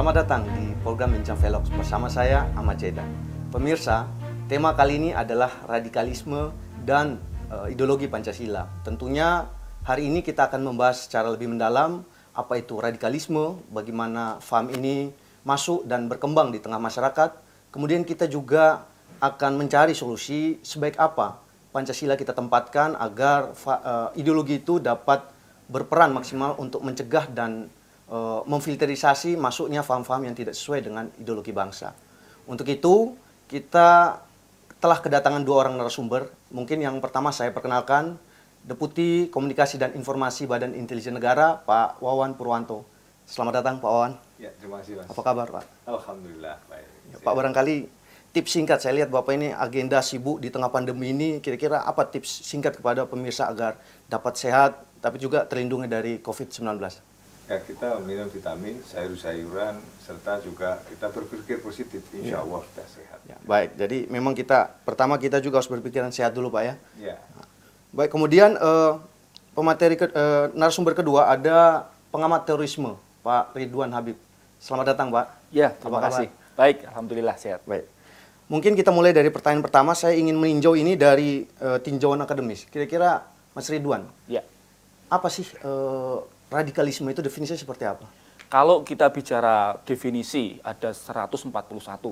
Selamat datang di program Bincang Vlogs bersama saya Ahmad Jaidan. Pemirsa, tema kali ini adalah radikalisme dan ideologi Pancasila. Tentunya hari ini kita akan membahas secara lebih mendalam apa itu radikalisme, bagaimana faham ini masuk dan berkembang di tengah masyarakat. Kemudian kita juga akan mencari solusi sebaik apa Pancasila kita tempatkan agar ideologi itu dapat berperan maksimal untuk mencegah dan memfilterisasi masuknya faham-faham yang tidak sesuai dengan ideologi bangsa. Untuk itu, kita telah kedatangan dua orang narasumber. Mungkin yang pertama saya perkenalkan, Deputi Komunikasi dan Informasi Badan Intelijen Negara, Pak Wawan Purwanto. Selamat datang, Pak Wawan. Ya, terima kasih, Mas. Apa kabar, Pak? Alhamdulillah, baik. Ya, Pak, barangkali tips singkat, saya lihat Bapak ini agenda sibuk di tengah pandemi ini, kira-kira apa tips singkat kepada pemirsa agar dapat sehat, tapi juga terlindungi dari COVID-19? Ya, kita minum vitamin, sayur-sayuran, serta juga kita berpikir positif, insya Allah sudah sehat. Ya, baik, jadi memang pertama kita juga harus berpikiran sehat dulu, Pak ya. Ya. Baik, kemudian narasumber kedua ada pengamat terorisme, Pak Ridwan Habib. Selamat datang, Pak. Ya, terima kasih. Baik, alhamdulillah sehat. Baik. Mungkin kita mulai dari pertanyaan pertama, saya ingin meninjau ini dari tinjauan akademis. Kira-kira Mas Ridwan, Ya. apa sih radikalisme itu definisinya seperti apa? Kalau kita bicara definisi, ada 141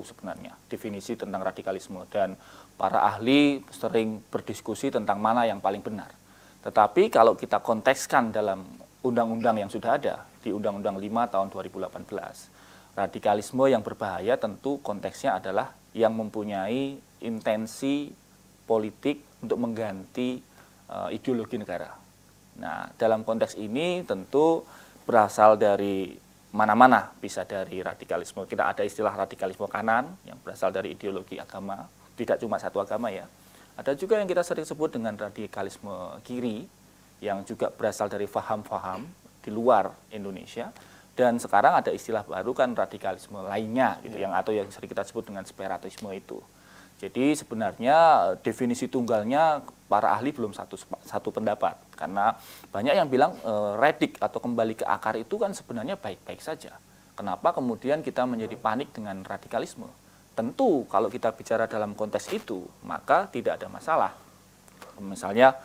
sebenarnya definisi tentang radikalisme. Dan para ahli sering berdiskusi tentang mana yang paling benar. Tetapi kalau kita kontekskan dalam undang-undang yang sudah ada, di Undang-Undang 5 tahun 2018, radikalisme yang berbahaya tentu konteksnya adalah yang mempunyai intensi politik untuk mengganti ideologi negara. Nah, dalam konteks ini tentu berasal dari mana-mana, bisa dari radikalisme. Kita ada istilah radikalisme kanan yang berasal dari ideologi agama, tidak cuma satu agama ya. Ada juga yang kita sering sebut dengan radikalisme kiri, yang juga berasal dari faham-faham di luar Indonesia. Dan sekarang ada istilah baru kan radikalisme lainnya, gitu, atau yang sering kita sebut dengan separatisme itu. Jadi sebenarnya definisi tunggalnya para ahli belum satu pendapat, karena banyak yang bilang redik atau kembali ke akar itu kan sebenarnya baik-baik saja. Kenapa kemudian kita menjadi panik dengan radikalisme? Tentu kalau kita bicara dalam konteks itu maka tidak ada masalah. Misalnya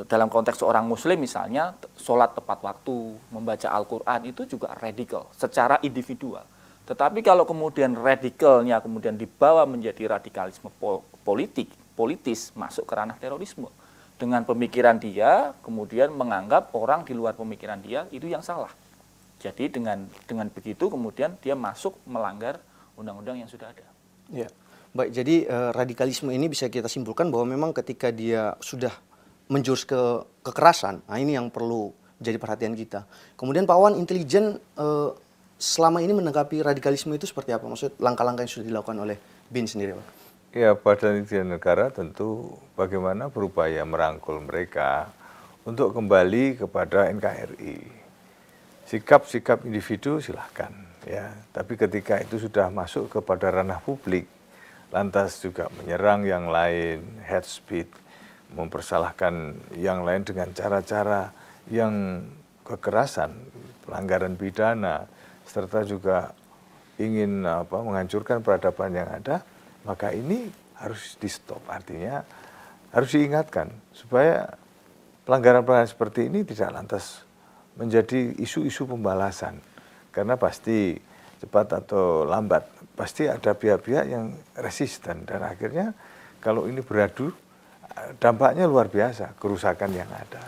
dalam konteks seorang muslim misalnya sholat tepat waktu, membaca Al-Quran itu juga radikal secara individual. Tetapi kalau kemudian radikalnya kemudian dibawa menjadi radikalisme politis, masuk ke ranah terorisme. Dengan pemikiran dia, kemudian menganggap orang di luar pemikiran dia itu yang salah. Jadi dengan begitu kemudian dia masuk melanggar undang-undang yang sudah ada. Ya, baik. Jadi radikalisme ini bisa kita simpulkan bahwa memang ketika dia sudah menjurus ke kekerasan, nah ini yang perlu jadi perhatian kita. Kemudian Pak Wan, intelijen selama ini menanggapi radikalisme itu seperti apa? Maksud langkah-langkah yang sudah dilakukan oleh BIN sendiri, Pak? Ya, Badan Intelijen Negara tentu bagaimana berupaya merangkul mereka untuk kembali kepada NKRI. Sikap-sikap individu silahkan, ya. Tapi ketika itu sudah masuk kepada ranah publik, lantas juga menyerang yang lain, hate speech, mempersalahkan yang lain dengan cara-cara yang kekerasan, pelanggaran pidana, serta juga ingin menghancurkan peradaban yang ada, maka ini harus di-stop. Artinya harus diingatkan supaya pelanggaran-pelanggaran seperti ini tidak lantas menjadi isu-isu pembalasan. Karena pasti cepat atau lambat, pasti ada pihak-pihak yang resisten. Dan akhirnya kalau ini beradu, dampaknya luar biasa, kerusakan yang ada.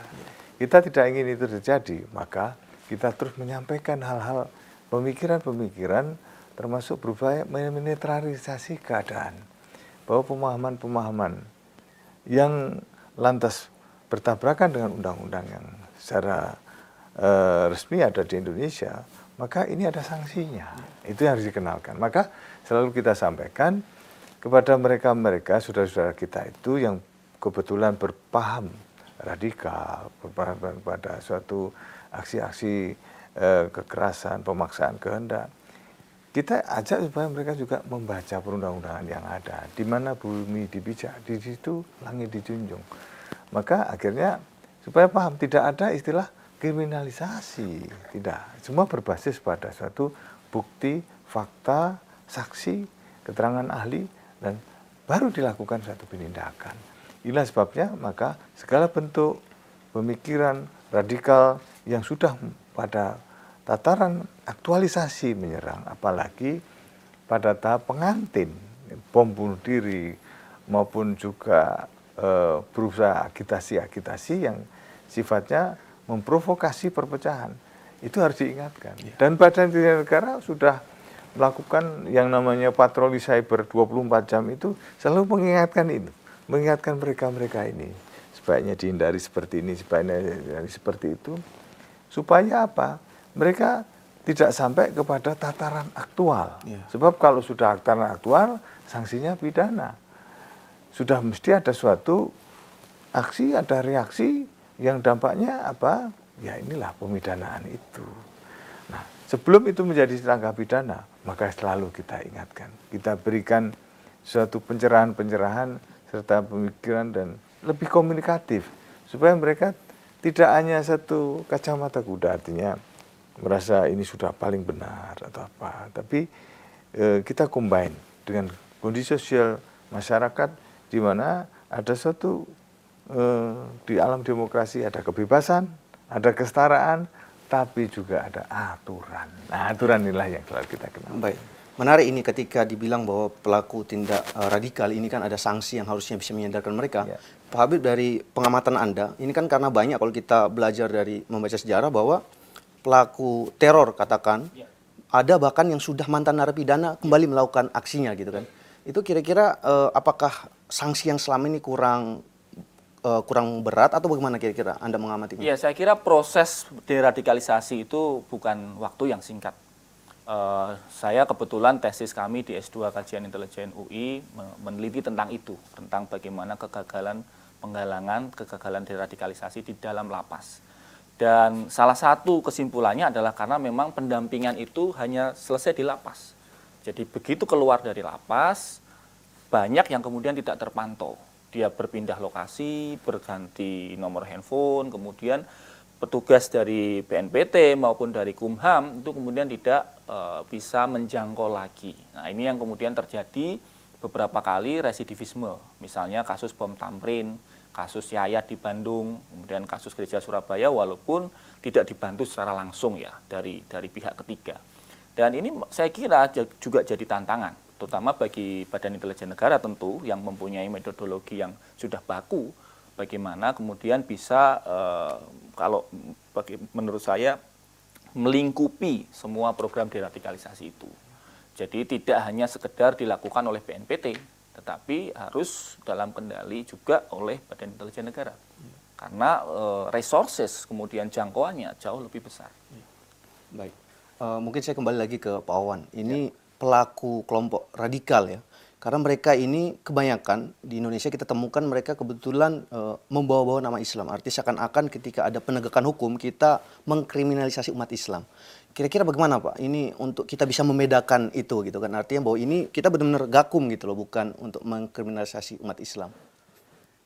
Kita tidak ingin itu terjadi, maka kita terus menyampaikan hal-hal pemikiran-pemikiran termasuk berupaya menetralisasi keadaan. Bahwa pemahaman-pemahaman yang lantas bertabrakan dengan undang-undang yang secara resmi ada di Indonesia, maka ini ada sanksinya. Itu yang harus dikenalkan. Maka selalu kita sampaikan kepada mereka-mereka, saudara-saudara kita itu yang kebetulan berpaham radikal, berpaham pada suatu aksi-aksi kekerasan, pemaksaan kehendak. Kita ajak supaya mereka juga membaca perundang-undangan yang ada. Di mana bumi dipijak, di situ langit dijunjung. Maka akhirnya supaya paham, tidak ada istilah kriminalisasi. Tidak. Semua berbasis pada suatu bukti fakta, saksi, keterangan ahli, dan baru dilakukan satu penindakan. Inilah sebabnya maka segala bentuk pemikiran radikal yang sudah pada tataran aktualisasi menyerang, apalagi pada tahap pengantin, bom bunuh diri, maupun juga berusaha agitasi-agitasi yang sifatnya memprovokasi perpecahan. Itu harus diingatkan. Dan Badan Intelijen Negara sudah melakukan yang namanya patroli cyber 24 jam itu, selalu mengingatkan itu, mengingatkan mereka-mereka ini. Sebaiknya dihindari seperti ini, sebaiknya dihindari seperti itu. Supaya apa? Mereka tidak sampai kepada tataran aktual. Sebab kalau sudah tataran aktual, sanksinya pidana. Sudah mesti ada suatu aksi, ada reaksi yang dampaknya apa? Ya inilah pemidanaan itu. Nah, sebelum itu menjadi langkah pidana, maka selalu kita ingatkan. Kita berikan suatu pencerahan-pencerahan serta pemikiran dan lebih komunikatif. Supaya mereka tidak hanya satu kacamata kuda, artinya merasa ini sudah paling benar atau apa. Tapi kita combine dengan kondisi sosial masyarakat di mana ada suatu di alam demokrasi ada kebebasan, ada kesetaraan, tapi juga ada aturan. Nah, aturan inilah yang selalu kita kenal. Baik. Menarik ini ketika dibilang bahwa pelaku tindak radikal ini kan ada sanksi yang harusnya bisa menyadarkan mereka. Ya. Pak Habib, dari pengamatan Anda, ini kan karena banyak kalau kita belajar dari membaca sejarah bahwa pelaku teror katakan, ada bahkan yang sudah mantan narapidana kembali melakukan aksinya gitu kan. Itu kira-kira apakah sanksi yang selama ini kurang berat atau bagaimana kira-kira Anda mengamatinya? Ya, saya kira proses deradikalisasi itu bukan waktu yang singkat. Saya kebetulan tesis kami di S2 Kajian Intelijen UI meneliti tentang itu, tentang bagaimana kegagalan penggalangan, kegagalan deradikalisasi di dalam lapas. Dan salah satu kesimpulannya adalah karena memang pendampingan itu hanya selesai di lapas. Jadi begitu keluar dari lapas, banyak yang kemudian tidak terpantau. Dia berpindah lokasi, berganti nomor handphone, kemudian petugas dari BNPT maupun dari Kumham itu kemudian tidak bisa menjangkau lagi. Nah, ini yang kemudian terjadi beberapa kali residivisme. Misalnya kasus bom Tamrin, kasus Yayat di Bandung, kemudian kasus Gereja Surabaya, walaupun tidak dibantu secara langsung ya dari pihak ketiga. Dan ini saya kira juga jadi tantangan, terutama bagi Badan Intelijen Negara tentu yang mempunyai metodologi yang sudah baku, bagaimana kemudian bisa kalau menurut saya melingkupi semua program deradikalisasi itu. Jadi tidak hanya sekedar dilakukan oleh BNPT, tetapi harus dalam kendali juga oleh Badan Intelijen Negara. Karena resources kemudian jangkauannya jauh lebih besar. Baik. Mungkin saya kembali lagi ke Pak Wawan. Ini pelaku kelompok radikal ya. Karena mereka ini kebanyakan di Indonesia kita temukan mereka kebetulan membawa-bawa nama Islam. Artinya seakan-akan ketika ada penegakan hukum kita mengkriminalisasi umat Islam. Kira-kira bagaimana Pak? Ini untuk kita bisa membedakan itu gitu kan. Artinya bahwa ini kita benar-benar gakum gitu loh, bukan untuk mengkriminalisasi umat Islam.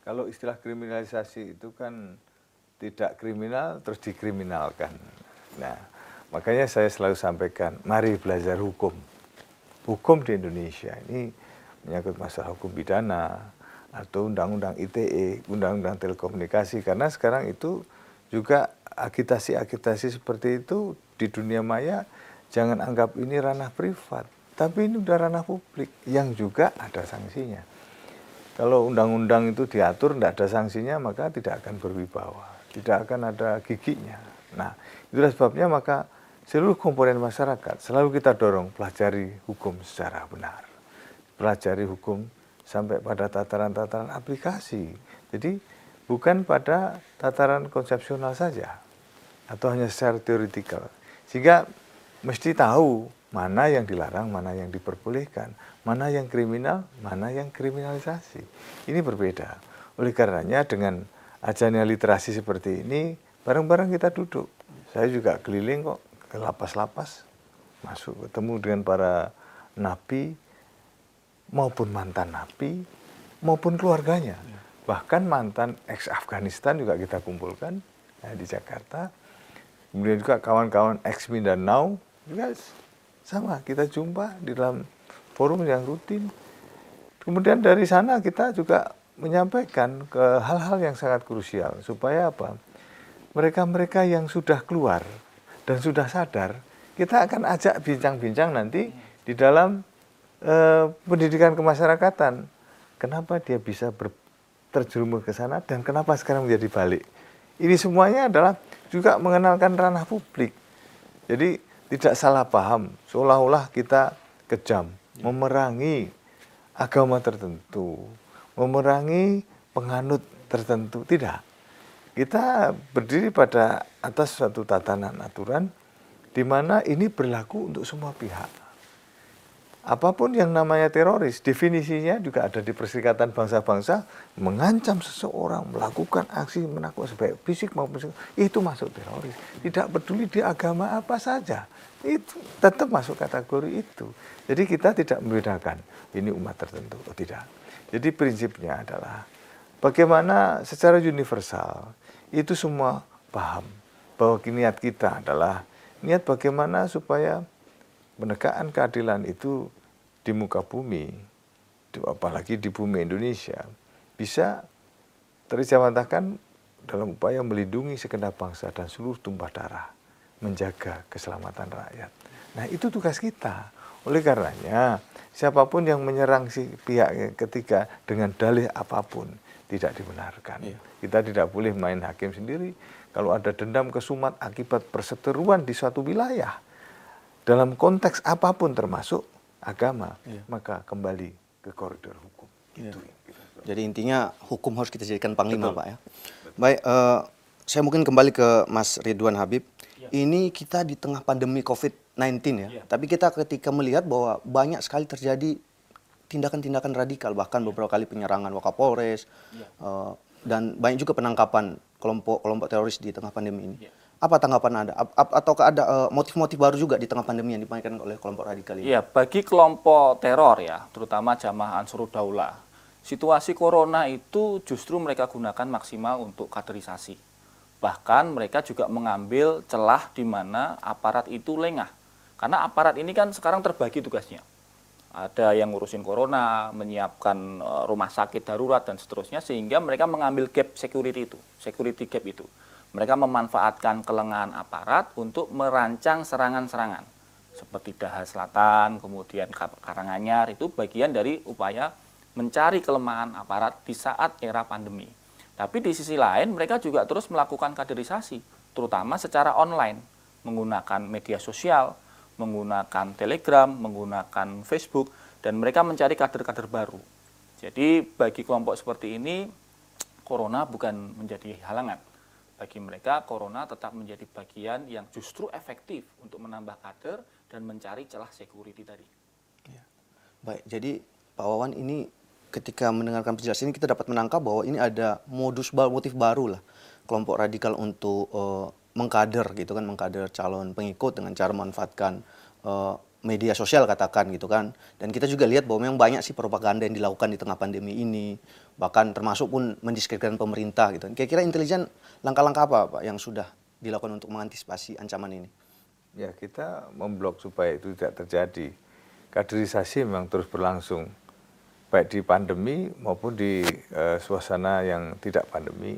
Kalau istilah kriminalisasi itu kan tidak kriminal terus dikriminalkan. Nah, makanya saya selalu sampaikan, mari belajar hukum. Hukum di Indonesia ini menyangkut masalah hukum pidana atau undang-undang ITE, undang-undang telekomunikasi, karena sekarang itu juga agitasi-agitasi seperti itu di dunia maya, jangan anggap ini ranah privat, tapi ini udah ranah publik yang juga ada sanksinya. Kalau undang-undang itu diatur tidak ada sanksinya, maka tidak akan berwibawa, tidak akan ada giginya. Nah, itulah sebabnya maka seluruh komponen masyarakat selalu kita dorong pelajari hukum secara benar. Pelajari hukum sampai pada tataran-tataran aplikasi. Jadi bukan pada tataran konsepsional saja atau hanya secara teoretikal. Sehingga mesti tahu mana yang dilarang, mana yang diperbolehkan, mana yang kriminal, mana yang kriminalisasi. Ini berbeda. Oleh karenanya dengan adanya literasi seperti ini, bareng-bareng kita duduk. Saya juga keliling kok ke lapas-lapas, masuk ketemu dengan para napi, maupun mantan napi, maupun keluarganya. Bahkan mantan ex-Afghanistan juga kita kumpulkan di Jakarta. Kemudian juga kawan-kawan ex-Mindanao juga sama kita jumpa di dalam forum yang rutin. Kemudian dari sana kita juga menyampaikan ke hal-hal yang sangat krusial supaya apa? Mereka-mereka yang sudah keluar dan sudah sadar, kita akan ajak bincang-bincang nanti di dalam pendidikan kemasyarakatan. Kenapa dia bisa terjerumus ke sana dan kenapa sekarang menjadi balik? Ini semuanya adalah juga mengenalkan ranah publik. Jadi tidak salah paham, seolah-olah kita kejam, memerangi agama tertentu, memerangi penganut tertentu. Tidak. Kita berdiri pada atas suatu tatanan aturan di mana ini berlaku untuk semua pihak. Apapun yang namanya teroris, definisinya juga ada di Perserikatan Bangsa-Bangsa, mengancam seseorang, melakukan aksi menakutkan baik fisik maupun psikis, itu masuk teroris. Tidak peduli di agama apa saja, itu tetap masuk kategori itu. Jadi kita tidak membedakan ini umat tertentu, oh tidak. Jadi prinsipnya adalah bagaimana secara universal itu semua paham bahwa niat kita adalah niat bagaimana supaya penegakan keadilan itu di muka bumi, apalagi di bumi Indonesia, bisa terjemahkan dalam upaya melindungi segenap bangsa dan seluruh tumpah darah, menjaga keselamatan rakyat. Nah itu tugas kita. Oleh karenanya, siapapun yang menyerang si pihak ketiga dengan dalih apapun, tidak dibenarkan. Kita tidak boleh main hakim sendiri. Kalau ada dendam kesumat akibat perseteruan di suatu wilayah, dalam konteks apapun termasuk agama, maka kembali ke koridor hukum. Itu. Jadi intinya hukum harus kita jadikan panglima, Pak ya. Baik, saya mungkin kembali ke Mas Ridwan Habib. Ini kita di tengah pandemi COVID-19 ya. Tapi kita ketika melihat bahwa banyak sekali terjadi tindakan-tindakan radikal, bahkan beberapa kali penyerangan Wakapolres, dan banyak juga penangkapan kelompok teroris di tengah pandemi ini. Apa tanggapan Anda? Ataukah ada motif-motif baru juga di tengah pandemi yang dimainkan oleh kelompok radikal ini? Iya, bagi kelompok teror ya, terutama Jamaah Ansarud Daulah, situasi corona itu justru mereka gunakan maksimal untuk kaderisasi. Bahkan mereka juga mengambil celah di mana aparat itu lengah. Karena aparat ini kan sekarang terbagi tugasnya. Ada yang ngurusin corona, menyiapkan rumah sakit darurat dan seterusnya, sehingga mereka mengambil gap security gap itu. Mereka memanfaatkan kelengahan aparat untuk merancang serangan-serangan. Seperti Daha Selatan, kemudian Karanganyar, itu bagian dari upaya mencari kelemahan aparat di saat era pandemi. Tapi di sisi lain mereka juga terus melakukan kaderisasi, terutama secara online, menggunakan media sosial, menggunakan Telegram, menggunakan Facebook, dan mereka mencari kader-kader baru. Jadi bagi kelompok seperti ini, corona bukan menjadi halangan. Bagi mereka, corona tetap menjadi bagian yang justru efektif untuk menambah kader dan mencari celah security tadi. Baik, jadi Pak Wawan ini ketika mendengarkan penjelasan ini kita dapat menangkap bahwa ini ada motif baru lah kelompok radikal untuk mengkader gitu kan, mengkader calon pengikut dengan cara memanfaatkan media sosial katakan gitu kan. Dan kita juga lihat bahwa memang banyak sih propaganda yang dilakukan di tengah pandemi ini, bahkan termasuk pun mendiskreditkan pemerintah gitu. Kira-kira intelijen langkah-langkah apa Pak yang sudah dilakukan untuk mengantisipasi ancaman ini? Ya, kita memblok supaya itu tidak terjadi. Kaderisasi memang terus berlangsung, baik di pandemi maupun di suasana yang tidak pandemi.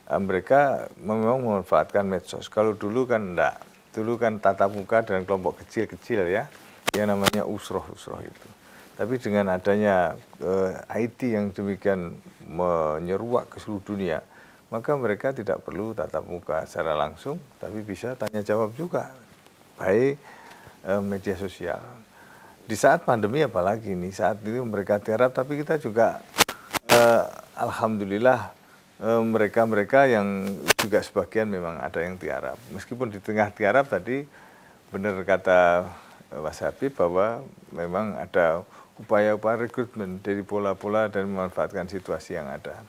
Mereka memang memanfaatkan medsos. Kalau dulu kan enggak. Dulu kan tatap muka dengan kelompok kecil-kecil ya, yang namanya usroh-usroh itu. Tapi dengan adanya IT yang demikian menyeruak ke seluruh dunia, maka mereka tidak perlu tatap muka secara langsung, tapi bisa tanya jawab juga, baik media sosial. Di saat pandemi apalagi nih, saat ini mereka tiarap, tapi kita juga alhamdulillah mereka-mereka yang juga sebagian memang ada yang tiarap. Meskipun di tengah tiarap tadi benar kata Mas Habib bahwa memang ada upaya-upaya rekrutmen dari pola-pola dan memanfaatkan situasi yang ada.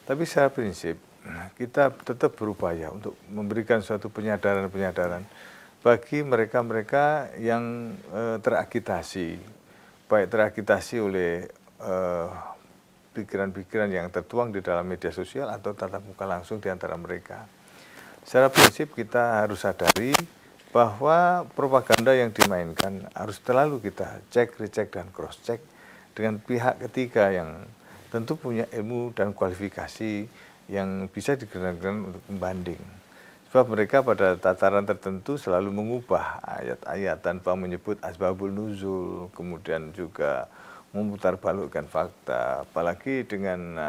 Tapi secara prinsip kita tetap berupaya untuk memberikan suatu penyadaran-penyadaran bagi mereka-mereka yang teragitasi, baik teragitasi oleh pikiran-pikiran yang tertuang di dalam media sosial atau tatap muka langsung di antara mereka. Secara prinsip kita harus sadari bahwa propaganda yang dimainkan harus selalu kita cek, recheck, dan cross check dengan pihak ketiga yang tentu punya ilmu dan kualifikasi yang bisa digunakan untuk membanding. Sebab mereka pada tataran tertentu selalu mengubah ayat-ayat tanpa menyebut asbabul nuzul, kemudian juga memutarbalikkan fakta. Apalagi dengan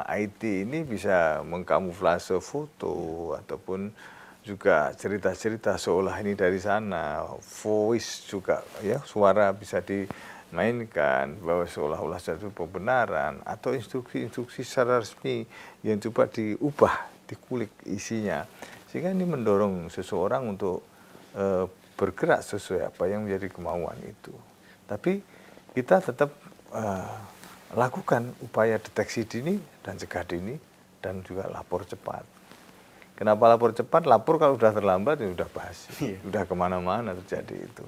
IT ini bisa mengkamuflase foto ataupun juga cerita-cerita seolah ini dari sana, voice juga ya, suara bisa dimainkan bahwa seolah-olah satu pembenaran atau instruksi-instruksi secara resmi yang coba diubah, dikulik isinya. Sehingga ini mendorong seseorang untuk bergerak sesuai apa yang menjadi kemauan itu. Tapi kita tetap lakukan upaya deteksi dini dan cegah dini dan juga lapor cepat. Kenapa lapor cepat? Lapor kalau sudah terlambat ya sudah basi, sudah kemana-mana terjadi itu.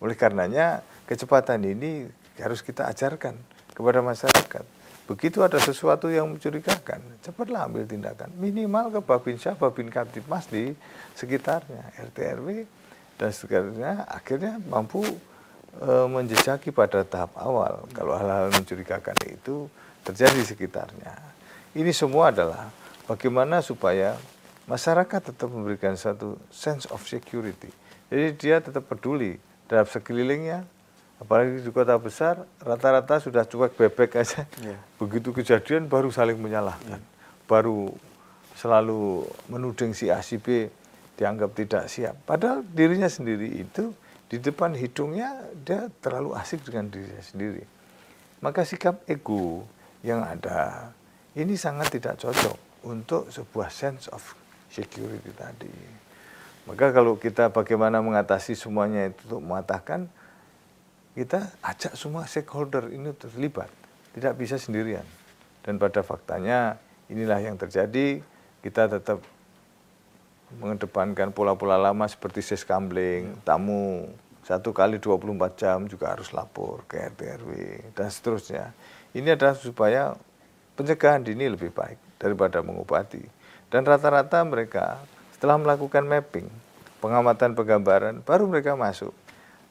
Oleh karenanya kecepatan ini harus kita ajarkan kepada masyarakat. Begitu ada sesuatu yang mencurigakan, cepatlah ambil tindakan. Minimal ke Babinsa, Babin Kamtibmas di sekitarnya, RT RW dan sekitarnya, akhirnya mampu menjejaki pada tahap awal kalau hal-hal mencurigakan itu terjadi di sekitarnya. Ini semua adalah bagaimana supaya masyarakat tetap memberikan satu sense of security. Jadi dia tetap peduli terhadap sekelilingnya. Apalagi di kota besar, rata-rata sudah cuek bebek aja. Begitu kejadian baru saling menyalahkan. Baru selalu menuding si A, si B dianggap tidak siap. Padahal dirinya sendiri itu di depan hidungnya dia terlalu asik dengan dirinya sendiri. Maka sikap ego yang ada ini sangat tidak cocok untuk sebuah sense of security tadi. Maka kalau kita bagaimana mengatasi semuanya itu untuk mematahkan, kita ajak semua stakeholder ini terlibat, tidak bisa sendirian. Dan pada faktanya inilah yang terjadi, kita tetap mengedepankan pola-pola lama seperti seskambling, tamu 1 kali 24 jam juga harus lapor ke RT RW dan seterusnya. Ini adalah supaya pencegahan dini lebih baik daripada mengobati. Dan rata-rata mereka setelah melakukan mapping, pengamatan penggambaran, baru mereka masuk.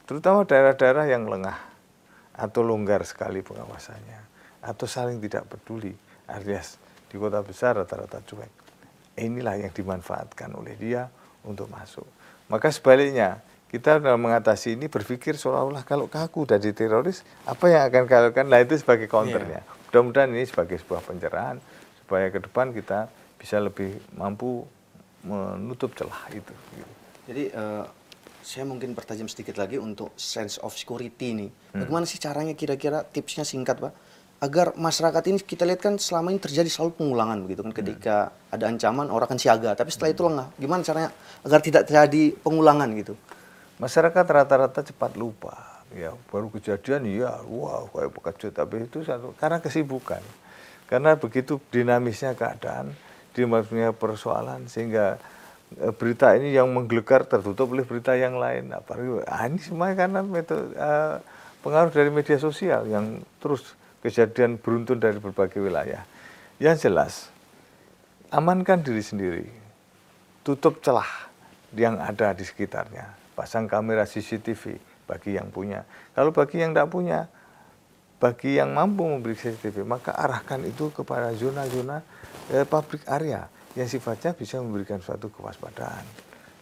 Terutama daerah-daerah yang lengah atau longgar sekali pengawasannya atau saling tidak peduli, alias di kota besar rata-rata cuek. Inilah yang dimanfaatkan oleh dia untuk masuk. Maka sebaliknya, kita dalam mengatasi ini berpikir seolah-olah kalau kaku dari teroris, apa yang akan kalian lakukan? Nah itu sebagai counternya. Mudah-mudahan ini sebagai sebuah pencerahan supaya ke depan kita bisa lebih mampu menutup celah itu. Jadi saya mungkin pertajam sedikit lagi untuk sense of security ini. Bagaimana sih caranya, kira-kira tipsnya singkat Pak? Agar masyarakat ini kita lihat kan selama ini terjadi selalu pengulangan begitu kan, ketika ada ancaman orang akan siaga, tapi setelah itu lengah. Gimana caranya agar tidak terjadi pengulangan gitu? Masyarakat rata-rata cepat lupa. Ya, baru kejadian ya, wow kayak bekejut, tapi itu karena kesibukan. Karena begitu dinamisnya keadaan, dinamisnya persoalan sehingga berita ini yang menggelegar tertutup oleh berita yang lain. Ini semua karena pengaruh dari media sosial yang terus kejadian beruntun dari berbagai wilayah. Yang jelas, amankan diri sendiri, tutup celah yang ada di sekitarnya, pasang kamera CCTV bagi yang punya. Kalau bagi yang tidak punya, bagi yang mampu memberi CCTV, maka arahkan itu kepada zona-zona public area yang sifatnya bisa memberikan suatu kewaspadaan.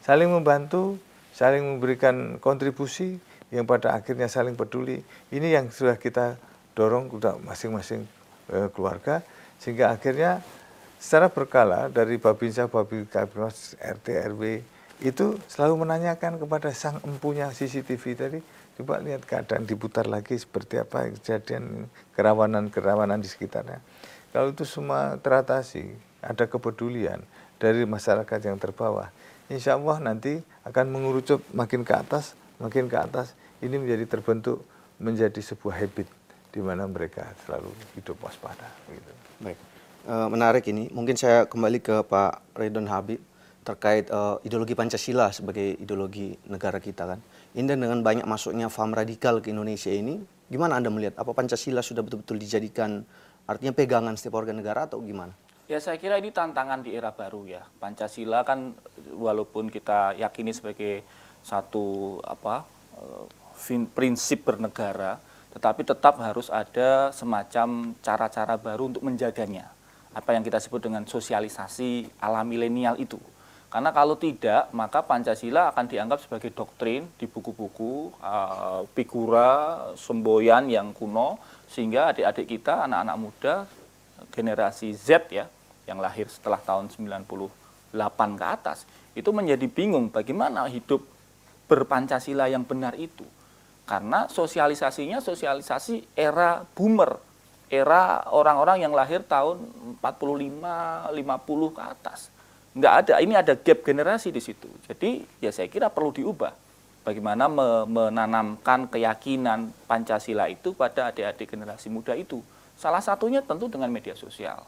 Saling membantu, saling memberikan kontribusi yang pada akhirnya saling peduli. Ini yang sudah kita dorong kepada masing-masing keluarga, sehingga akhirnya secara berkala dari Babinsa, Babin Kamtibmas, RT RW itu selalu menanyakan kepada sang empunya CCTV tadi, coba lihat keadaan, diputar lagi seperti apa kejadian kerawanan di sekitarnya. Kalau itu semua teratasi, ada kepedulian dari masyarakat yang terbawah, insya Allah nanti akan mengerucut makin ke atas, ini menjadi terbentuk menjadi sebuah habit di mana mereka selalu hidup waspada. Gitu. Baik, menarik ini. Mungkin saya kembali ke Pak Ridwan Habib terkait ideologi Pancasila sebagai ideologi negara kita kan. Ini dengan banyak masuknya paham radikal ke Indonesia ini, gimana Anda melihat? Apa Pancasila sudah betul-betul dijadikan artinya pegangan setiap warga negara atau gimana? Ya saya kira ini tantangan di era baru ya. Pancasila kan walaupun kita yakini sebagai satu prinsip bernegara, tetapi tetap harus ada semacam cara-cara baru untuk menjaganya. Apa yang kita sebut dengan sosialisasi ala milenial itu. Karena kalau tidak, maka Pancasila akan dianggap sebagai doktrin di buku-buku, figura, semboyan yang kuno, sehingga adik-adik kita, anak-anak muda, generasi Z ya, yang lahir setelah tahun 98 ke atas, itu menjadi bingung bagaimana hidup berpancasila yang benar itu. Karena sosialisasinya sosialisasi era boomer, era orang-orang yang lahir tahun 45, 50 ke atas. Nggak ada, ini ada gap generasi di situ. Jadi ya saya kira perlu diubah. Bagaimana menanamkan keyakinan Pancasila itu pada adik-adik generasi muda itu. Salah satunya tentu dengan media sosial.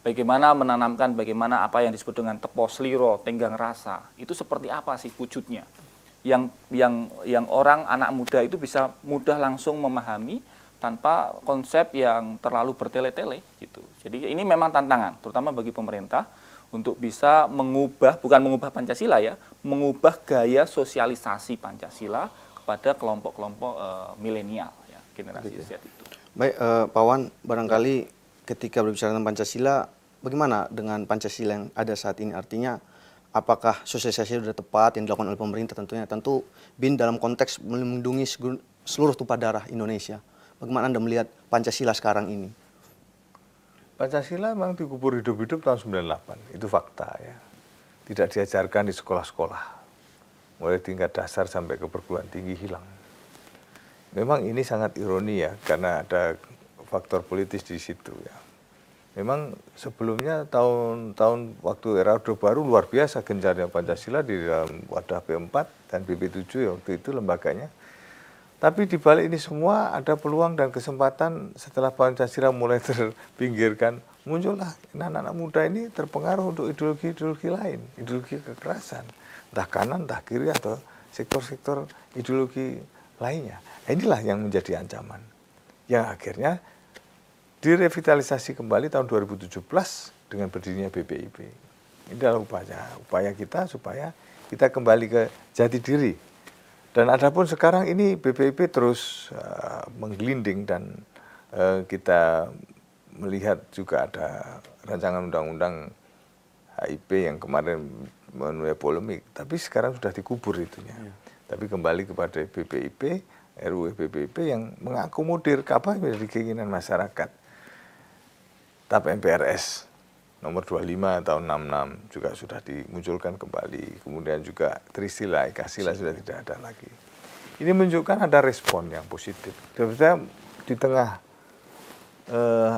Bagaimana menanamkan, bagaimana apa yang disebut dengan teposliro, tenggang rasa, itu seperti apa sih wujudnya. Yang orang, anak muda itu bisa mudah langsung memahami tanpa konsep yang terlalu bertele-tele gitu. Jadi ini memang tantangan, terutama bagi pemerintah, untuk bisa mengubah, bukan mengubah Pancasila ya, mengubah gaya sosialisasi Pancasila kepada kelompok-kelompok milenial ya, generasi Z itu. Baik, Pak Wan, barangkali ketika berbicara tentang Pancasila, bagaimana dengan Pancasila yang ada saat ini? Artinya, apakah sosialisasi sudah tepat yang dilakukan oleh pemerintah tentunya? Tentu BIN dalam konteks melindungi seluruh tumpah darah Indonesia. Bagaimana Anda melihat Pancasila sekarang ini? Pancasila memang dikubur hidup-hidup tahun 98, itu fakta ya. Tidak diajarkan di sekolah-sekolah, mulai tingkat dasar sampai ke perguruan tinggi hilang. Memang ini sangat ironi ya, karena ada faktor politis di situ ya. Memang sebelumnya tahun-tahun waktu era Orde Baru luar biasa gencarnya Pancasila di dalam wadah P4 dan BP7 ya, waktu itu lembaganya. Tapi di balik ini semua ada peluang dan kesempatan setelah Pancasila mulai terpinggirkan, muncullah anak-anak muda ini terpengaruh untuk ideologi-ideologi lain, ideologi kekerasan, entah kanan, entah kiri, atau sektor-sektor ideologi lainnya. Inilah yang menjadi ancaman, yang akhirnya direvitalisasi kembali tahun 2017 dengan berdirinya BPIP. Ini adalah upaya kita supaya kita kembali ke jati diri. Dan adapun sekarang ini BPIP terus menggelinding dan kita melihat juga ada rancangan undang-undang HIP yang kemarin menuai polemik, tapi sekarang sudah dikubur itunya. Ya. Tapi kembali kepada BPIP, RUU BPIP yang mengakomodir apa yang menjadi keinginan masyarakat. TAP MPRS nomor 25 tahun 66 juga sudah dimunculkan kembali. Kemudian juga Trisila, Ekasila sudah tidak ada lagi. Ini menunjukkan ada respon yang positif. Sebenarnya di tengah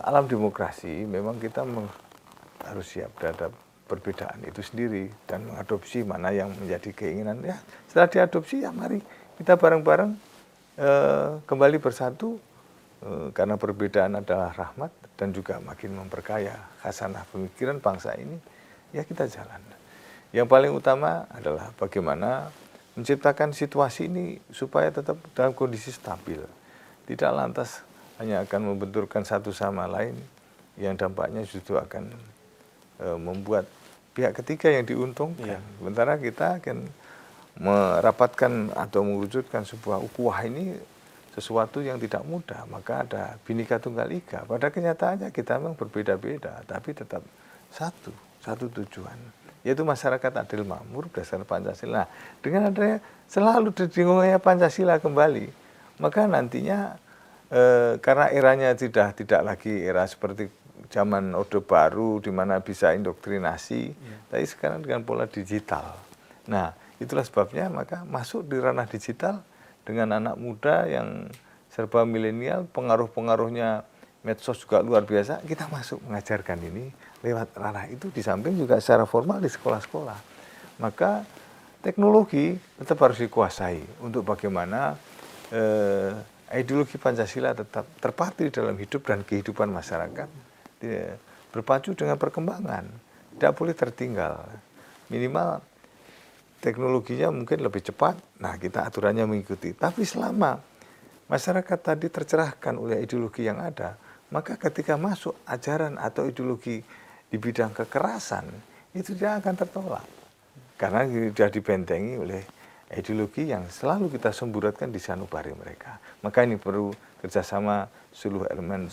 alam demokrasi memang kita harus siap terhadap perbedaan itu sendiri dan mengadopsi mana yang menjadi keinginan. Ya, setelah diadopsi ya mari kita bareng-bareng kembali bersatu karena perbedaan adalah rahmat dan juga makin memperkaya khasanah pemikiran bangsa ini, ya kita jalan. Yang paling utama adalah bagaimana menciptakan situasi ini supaya tetap dalam kondisi stabil. Tidak lantas hanya akan membenturkan satu sama lain yang dampaknya justru akan membuat pihak ketiga yang diuntungkan. Sementara kita akan merapatkan atau mewujudkan sebuah ukhuwah ini sesuatu yang tidak mudah, maka ada Bhinneka Tunggal Ika. Pada kenyataannya kita memang berbeda-beda, tapi tetap satu tujuan, yaitu masyarakat adil makmur berdasarkan Pancasila. Nah, dengan adanya selalu didengungnya Pancasila kembali, maka nantinya karena eranya tidak lagi era seperti zaman Orde Baru di mana bisa indoktrinasi, tapi sekarang dengan pola digital. Nah, itulah sebabnya maka masuk di ranah digital dengan anak muda yang serba milenial, pengaruh-pengaruhnya medsos juga luar biasa, kita masuk mengajarkan ini lewat ranah itu, di samping juga secara formal di sekolah-sekolah. Maka teknologi tetap harus dikuasai untuk bagaimana ideologi Pancasila tetap terpatri dalam hidup dan kehidupan masyarakat, berpacu dengan perkembangan, tidak boleh tertinggal. Minimal teknologinya mungkin lebih cepat, nah kita aturannya mengikuti. Tapi selama masyarakat tadi tercerahkan oleh ideologi yang ada, maka ketika masuk ajaran atau ideologi di bidang kekerasan, itu tidak akan tertolak. Karena sudah dibentengi oleh ideologi yang selalu kita semburatkan di sanubari mereka. Maka ini perlu kerjasama seluruh elemen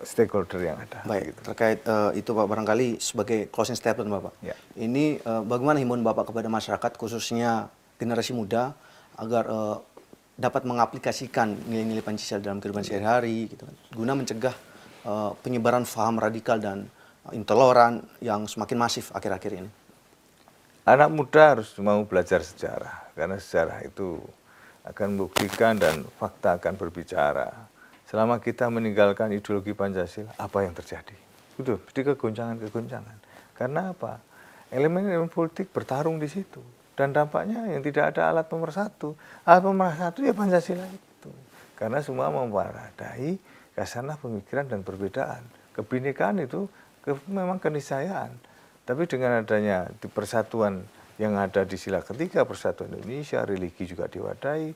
stakeholder yang ada. Baik, gitu. terkait itu Pak, barangkali sebagai closing statement Bapak, Ya. ini bagaimana himbauan Bapak kepada masyarakat, khususnya generasi muda, agar dapat mengaplikasikan nilai-nilai Pancasila dalam kehidupan sehari-hari, gitu kan, guna mencegah penyebaran paham radikal dan intoleran yang semakin masif akhir-akhir ini. Anak muda harus mau belajar sejarah, karena sejarah itu akan membuktikan dan fakta akan berbicara. Selama kita meninggalkan ideologi Pancasila, apa yang terjadi? Itu pasti kegoncangan-kegoncangan. Karena apa? Elemen-elemen politik bertarung di situ. Dan dampaknya yang tidak ada alat pemersatu. Alat pemersatu ya Pancasila itu. Karena semua memperadai kasanah pemikiran dan perbedaan. Kebinekaan itu memang keniscayaan. Tapi dengan adanya di persatuan yang ada di sila ketiga, persatuan Indonesia, religi juga diwadahi,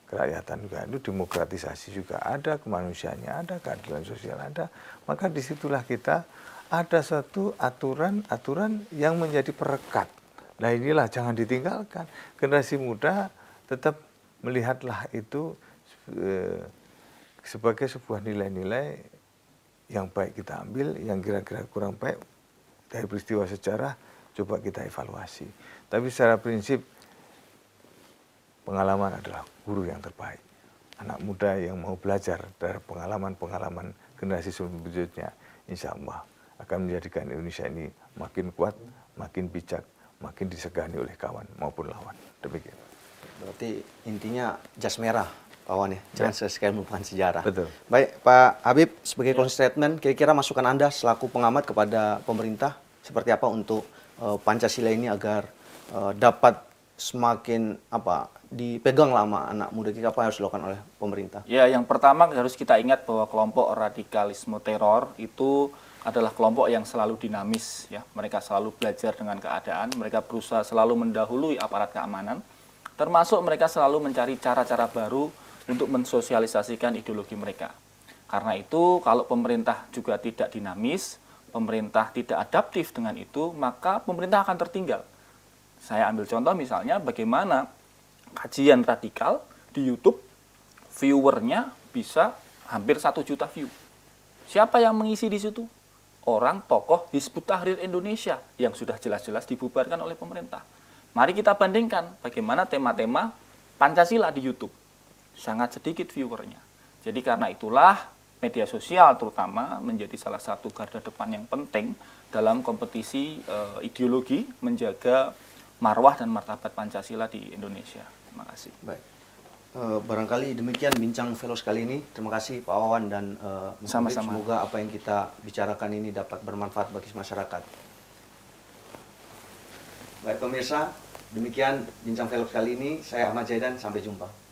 kerakyatan juga ada, demokratisasi juga ada, kemanusiaannya ada, keadilan sosial ada, maka disitulah kita ada suatu aturan-aturan yang menjadi perekat. Nah inilah jangan ditinggalkan. Generasi muda tetap melihatlah itu sebagai sebuah nilai-nilai yang baik kita ambil, yang kira-kira kurang baik dari peristiwa sejarah, coba kita evaluasi. Tapi secara prinsip, pengalaman adalah guru yang terbaik. Anak muda yang mau belajar dari pengalaman-pengalaman generasi selanjutnya, insya Allah akan menjadikan Indonesia ini makin kuat, makin bijak, makin disegani oleh kawan maupun lawan. Demikian. Berarti intinya jas merah, Pak Wan ya, jangan sekali melupakan sejarah. Betul. Baik, Pak Habib, sebagai closing statement, kira-kira masukan Anda selaku pengamat kepada pemerintah, seperti apa untuk Pancasila ini agar dapat semakin dipegang lama anak muda kita, apa yang harus dilakukan oleh pemerintah? Ya, yang pertama harus kita ingat bahwa kelompok radikalisme teror itu adalah kelompok yang selalu dinamis, ya. Mereka selalu belajar dengan keadaan, mereka berusaha selalu mendahului aparat keamanan, termasuk mereka selalu mencari cara-cara baru untuk mensosialisasikan ideologi mereka. Karena itu, kalau pemerintah juga tidak dinamis, pemerintah tidak adaptif dengan itu, maka pemerintah akan tertinggal. Saya ambil contoh misalnya bagaimana kajian radikal di YouTube, viewernya bisa hampir 1 juta view. Siapa yang mengisi di situ? Orang tokoh Hizbut Tahrir Indonesia yang sudah jelas-jelas dibubarkan oleh pemerintah. Mari kita bandingkan bagaimana tema-tema Pancasila di YouTube. Sangat sedikit viewernya. Jadi karena itulah media sosial terutama menjadi salah satu garda depan yang penting dalam kompetisi ideologi menjaga marwah dan martabat Pancasila di Indonesia. Terima kasih. Baik. Barangkali demikian bincang Velos kali ini. Terima kasih Pak Wawan dan Sama-sama. semoga apa yang kita bicarakan ini dapat bermanfaat bagi masyarakat. Baik pemirsa, demikian bincang Velos kali ini. Saya Ahmad Zaidan, sampai jumpa.